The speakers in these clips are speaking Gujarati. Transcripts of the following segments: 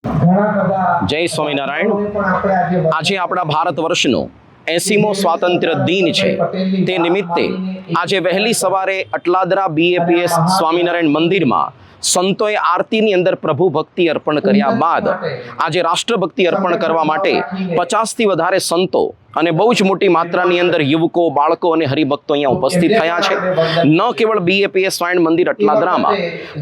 જય સ્વામિનારાયણ। આજે આપણા ભારત વર્ષનો 80મો સ્વાતંત્ર્ય દિન છે। તે નિમિત્તે આજે વહેલી સવારે અટલાદરા BAPS સ્વામિનારાયણ મંદિરમાં સંતોએ આરતીની અંદર પ્રભુ ભક્તિ અર્પણ કર્યા બાદ આજે રાષ્ટ્રભક્તિ અર્પણ કરવા માટે 50થી વધારે સંતો અને બહુ જ મોટી માત્રાની અંદર યુવકો, બાળકો અને હરિભક્તો અહીંયા ઉપસ્થિત થયા છે। ન કેવળ BAPS સ્વામિનારાયણ મંદિર અટલાદરામાં,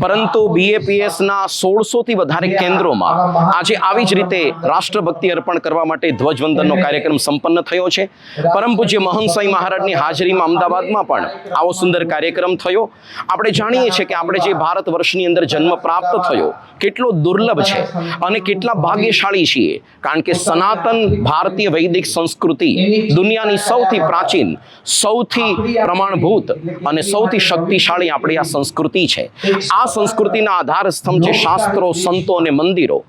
પરંતુ BAPSના 1600થી વધારે કેન્દ્રોમાં આજે આવી જ રીતે રાષ્ટ્રભક્તિ અર્પણ કરવા માટે ધ્વજવંદનનો કાર્યક્રમ સંપન્ન થયો છે। પરમ પૂજ્ય મહંત સ્વામી મહારાજની હાજરીમાં અમદાવાદમાં પણ આવો સુંદર કાર્યક્રમ થયો। આપણે જાણીએ છીએ કે આપણે જે ભારત વર્ષની અંદર જન્મ પ્રાપ્ત થયો કેટલો દુર્લભ છે અને કેટલા ભાગ્યશાળી છીએ, કારણ કે સનાતન ભારતીય વૈદિક સંસ્કૃતિ દુનિયાની સૌથી પ્રાચીન, સૌથી પ્રમાણભૂત અને સૌથી શક્તિશાળી આપણી આ સંસ્કૃતિ છે। આ સંસ્કૃતિના આધાર સ્તંભ છે શાસ્ત્રો, સંતો અને મંદિરો।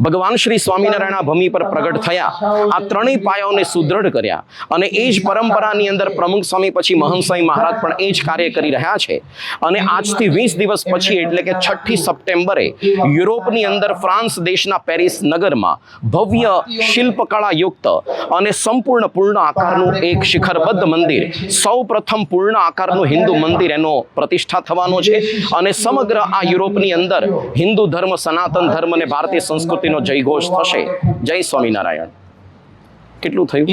ભગવાન શ્રી સ્વામિનારાયણના ભૂમિ પર પ્રગટ થયા, આ ત્રણેય પાયાઓને સુદૃઢ કર્યા અને એ જ પરંપરાની અંદર પ્રમુખ સ્વામી પછી મહંત સ્વામી મહારાજ પણ એ જ કાર્ય કરી રહ્યા છે। અને આજથી 20 દિવસ પછી એટલે કે 6ઠી સપ્ટેમ્બરે યુરોપની અંદર ફ્રાન્સ દેશના પેરિસ નગરમાં ભવ્ય શિલ્પકળા યુક્ત અને સંપૂર્ણ પૂર્ણ આકારનું એક શિખરબદ્ધ મંદિર, સૌ પ્રથમ પૂર્ણ આકારનું હિન્દુ મંદિર એનો પ્રતિષ્ઠા થવાનો છે અને સમગ્ર આ યુરોપની અંદર હિન્દુ ધર્મ, સનાતન ધર્મ અને ભારતીય સંસ્કૃતિનો જયઘોષ થશે। જય સ્વામિનારાયણ। કેટલું થયું?